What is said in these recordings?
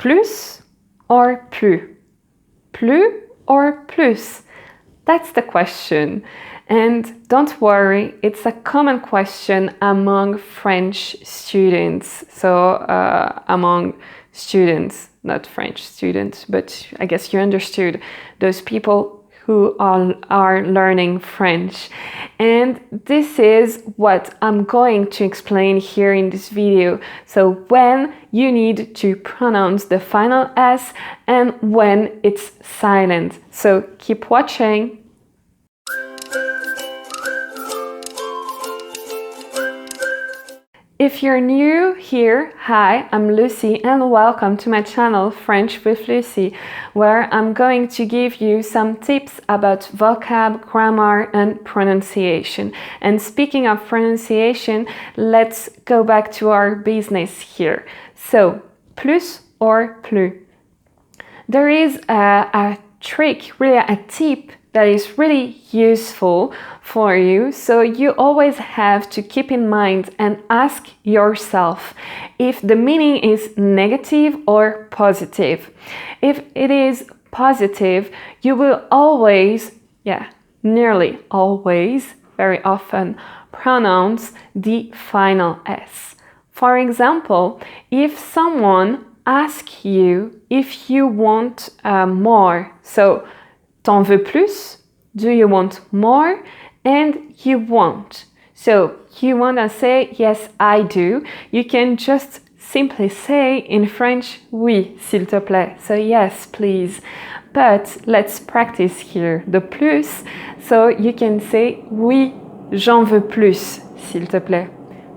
Plus or plus? Plus or plus? That's the question. And don't worry, it's a common question among French students. So among students, not French students, but I guess you understood, those people who are learning French. And this is what I'm going to explain here in this video. So when you need to pronounce the final S and when it's silent. So keep watching. If you're new here, hi, I'm Lucie and welcome to my channel French with Lucie, where I'm going to give you some tips about vocab, grammar and pronunciation. And speaking of pronunciation, let's go back to our business here. So, plus or plus. There is a trick, really a tip that is really useful for you. So you always have to keep in mind and ask yourself if the meaning is negative or positive. If it is positive, you will always, nearly always, very often, pronounce the final S. For example, if someone asks you if you want more, so t'en veux plus? Do you want more? And you want. So you want to say, yes, I do. You can just simply say in French, oui, s'il te plaît. So yes, please. But let's practice here the plus. So you can say, oui, j'en veux plus, s'il te plaît.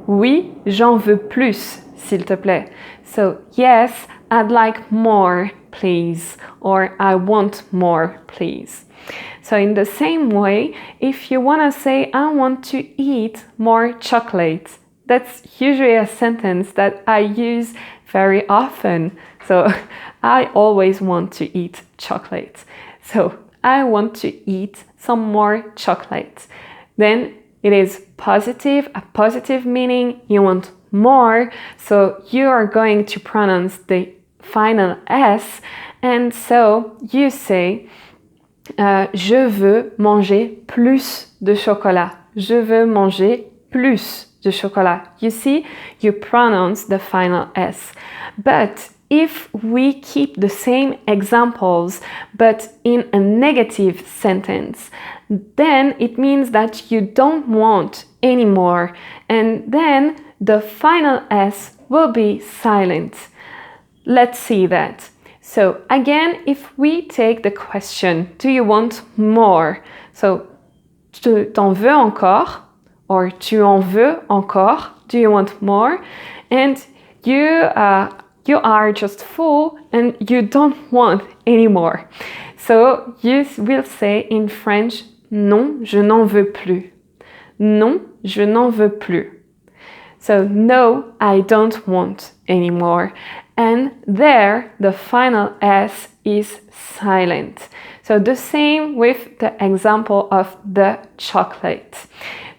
Oui, j'en veux plus, s'il te plaît. So yes, I'd like more, please, or I want more, please. So in the same way, if you want to say, I want to eat more chocolate, that's usually a sentence that I use very often. So I always want to eat chocolate. So I want to eat some more chocolate. Then it is positive, a positive meaning, you want more, so you are going to pronounce the final S, and so you say je veux manger plus de chocolat. Je veux manger plus de chocolat. You see, you pronounce the final S. But if we keep the same examples but in a negative sentence, then it means that you don't want anymore, and then the final S will be silent. Let's see that. So again, if we take the question, do you want more? So, t'en veux encore? Or tu en veux encore? Do you want more? And you are just full and you don't want any more. So you will say in French, non, je n'en veux plus. Non, je n'en veux plus. So no, I don't want anymore. And there, the final S is silent. So the same with the example of the chocolate.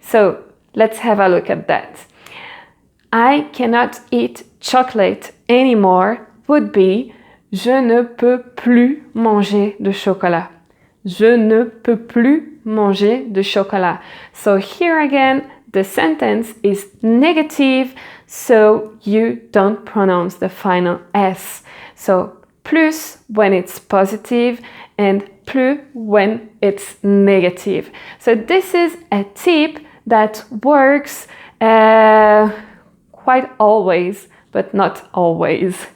So let's have a look at that. I cannot eat chocolate anymore would be je ne peux plus manger de chocolat. Je ne peux plus manger de chocolat. So here again, the sentence is negative, so you don't pronounce the final S. So plus when it's positive and plus when it's negative. So this is a tip that works quite always, but not always.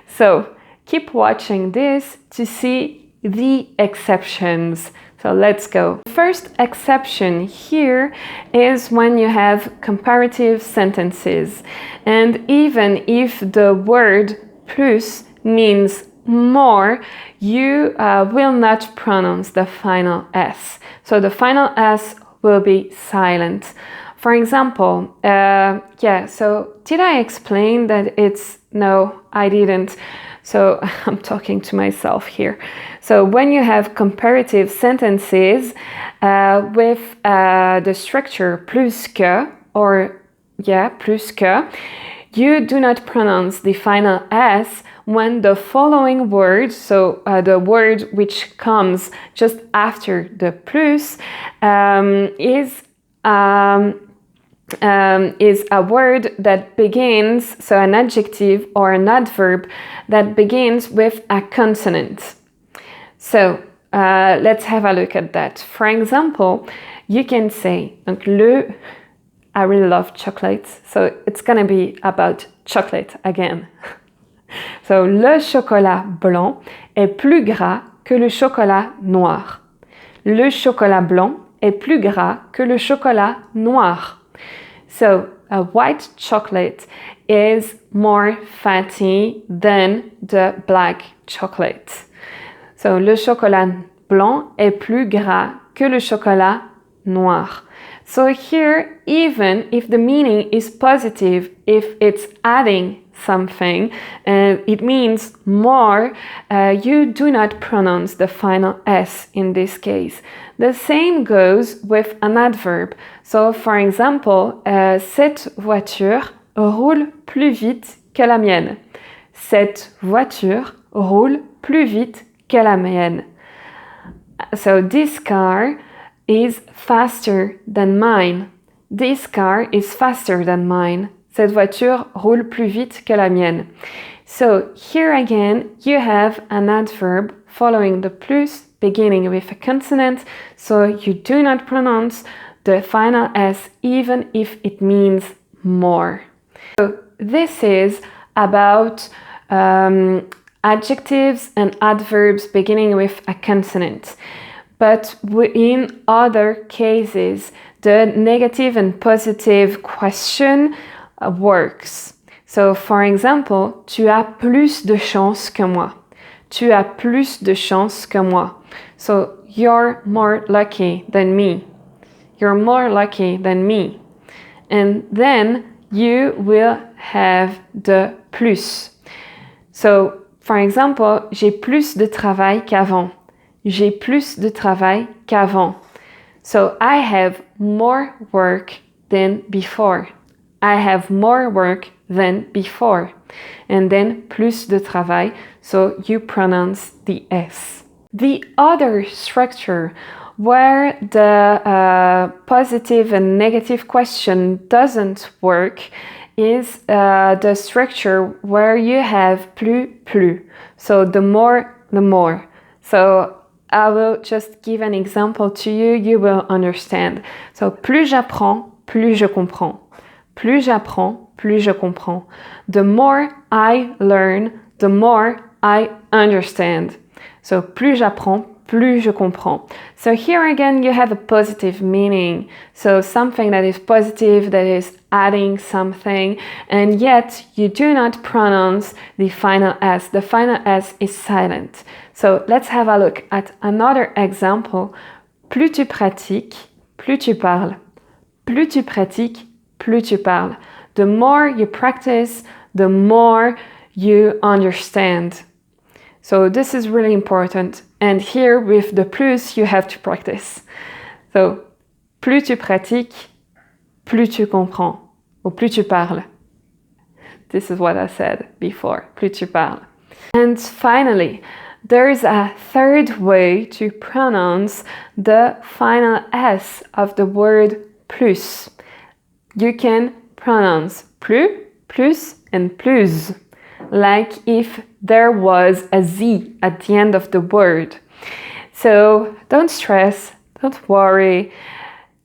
So keep watching this to see the exceptions. So let's go. First exception here is when you have comparative sentences. And even if the word plus means more, you will not pronounce the final S. So the final S will be silent. For example, so did I explain that it's, no, I didn't. So I'm talking to myself here. So when you have comparative sentences with the structure plus que, or plus que, You do not pronounce the final S when the following word, so the word which comes just after the plus, is a word that begins, so an adjective or an adverb that begins with a consonant. So let's have a look at that. For example, you can say, donc I really love chocolates, so it's gonna be about chocolate again. So, le chocolat blanc est plus gras que le chocolat noir. Le chocolat blanc est plus gras que le chocolat noir. So, a white chocolate is more fatty than the black chocolate. So, le chocolat blanc est plus gras que le chocolat noir. So here, even if the meaning is positive, if it's adding something, it means more, you do not pronounce the final S in this case. The same goes with an adverb. So for example, cette voiture roule plus vite que la mienne. Cette voiture roule plus vite que la mienne. So this car is faster than mine. This car is faster than mine. Cette voiture roule plus vite que la mienne. So here again, you have an adverb following the plus, beginning with a consonant, so you do not pronounce the final S even if it means more. So this is about adjectives and adverbs beginning with a consonant. But in other cases, the negative and positive question works. So, for example, tu as plus de chance que moi. Tu as plus de chance que moi. So, you're more lucky than me. You're more lucky than me. And then you will have the plus. So, for example, j'ai plus de travail qu'avant. J'ai plus de travail qu'avant. So I have more work than before. I have more work than before. And then plus de travail, so you pronounce the S. The other structure where the positive and negative question doesn't work is the structure where you have plus. So the more, the more. So I will just give an example to you, you will understand. So, plus j'apprends, plus je comprends. Plus j'apprends, plus je comprends. The more I learn, the more I understand. So, plus j'apprends, plus je comprends. So here again, you have a positive meaning. So something that is positive, that is adding something, and yet you do not pronounce the final S. The final S is silent. So let's have a look at another example. Plus tu pratiques, plus tu parles. Plus tu pratiques, plus tu parles. The more you practice, the more you understand. So this is really important. And here with the plus, you have to practice. So, plus tu pratiques, plus tu comprends. Ou plus tu parles. This is what I said before. Plus tu parles. And finally, there's a third way to pronounce the final S of the word plus. You can pronounce plus, plus, and plus, like if there was a Z at the end of the word. So don't stress, don't worry.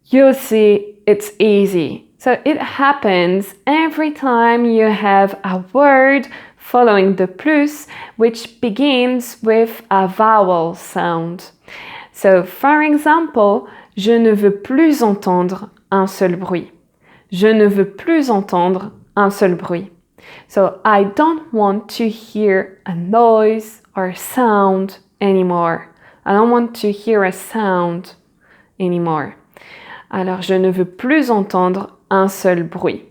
You'll see it's easy. So it happens every time you have a word following the plus, which begins with a vowel sound. So, for example, je ne veux plus entendre un seul bruit. Je ne veux plus entendre un seul bruit. So, I don't want to hear a noise or sound anymore. I don't want to hear a sound anymore. Alors, je ne veux plus entendre un seul bruit.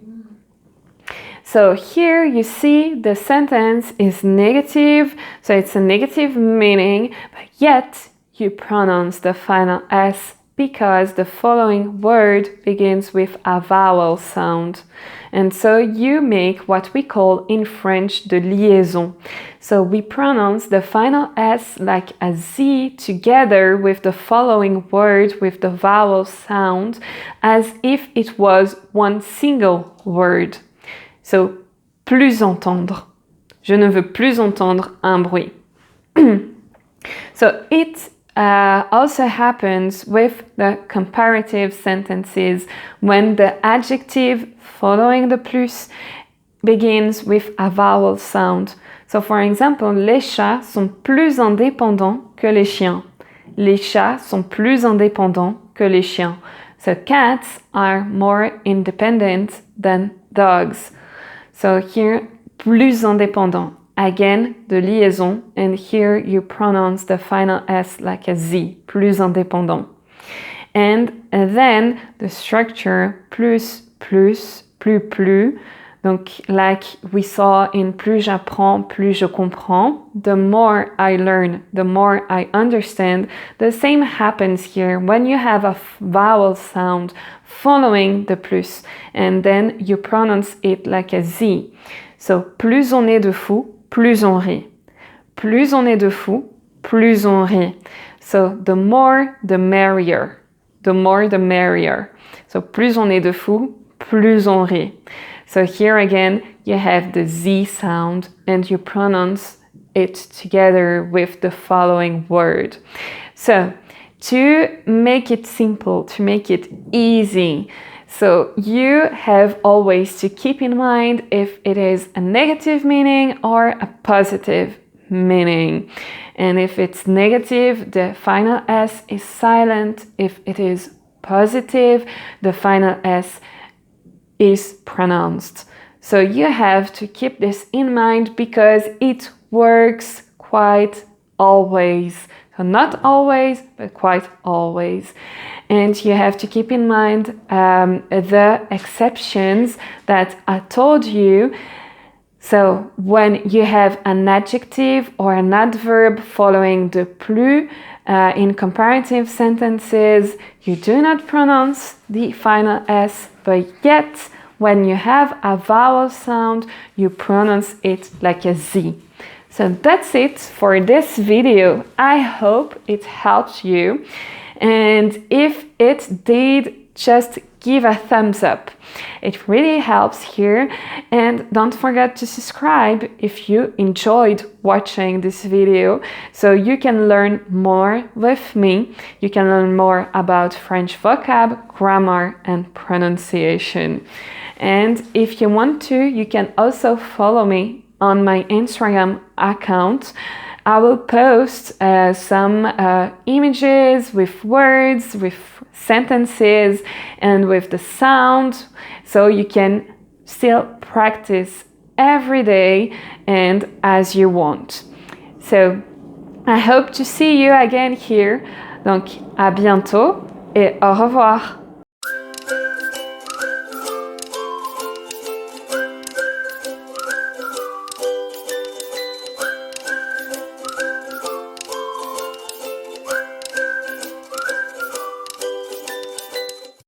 So here you see the sentence is negative, so it's a negative meaning, but yet you pronounce the final S because the following word begins with a vowel sound. And so you make what we call in French the liaison. So we pronounce the final S like a Z together with the following word with the vowel sound as if it was one single word. So, plus entendre. Je ne veux plus entendre un bruit. So it also happens with the comparative sentences when the adjective following the plus begins with a vowel sound. So for example, les chats sont plus indépendants que les chiens. Les chats sont plus indépendants que les chiens. So cats are more independent than dogs. So here, plus indépendant. Again, the liaison, and here you pronounce the final S like a Z, plus indépendant. And then the structure plus, plus, plus, plus. Donc, like we saw in plus j'apprends, plus je comprends. The more I learn, the more I understand. The same happens here when you have a vowel sound following the plus, and then you pronounce it like a Z. So, plus on est de fous, plus on rit. Plus on est de fous, plus on rit. So, the more, the merrier. The more, the merrier. So, plus on est de fous, plus on rit. So here again, you have the Z sound and you pronounce it together with the following word. So to make it simple, to make it easy, so you have always to keep in mind if it is a negative meaning or a positive meaning. And if it's negative, the final S is silent. If it is positive, the final S is pronounced. So you have to keep this in mind because it works quite always. So not always, but quite always. And you have to keep in mind the exceptions that I told you. So when you have an adjective or an adverb following the plus in comparative sentences, you do not pronounce the final S, but yet when you have a vowel sound, you pronounce it like a Z. So that's it for this video. I hope it helped you. And if it did, just give a thumbs up. It really helps here. And don't forget to subscribe if you enjoyed watching this video so you can learn more with me. You can learn more about French vocab, grammar, and pronunciation. And if you want to, you can also follow me on my Instagram account. I will post some images with words, with sentences, and with the sound, so you can still practice every day and as you want. So, I hope to see you again here. Donc, à bientôt et au revoir.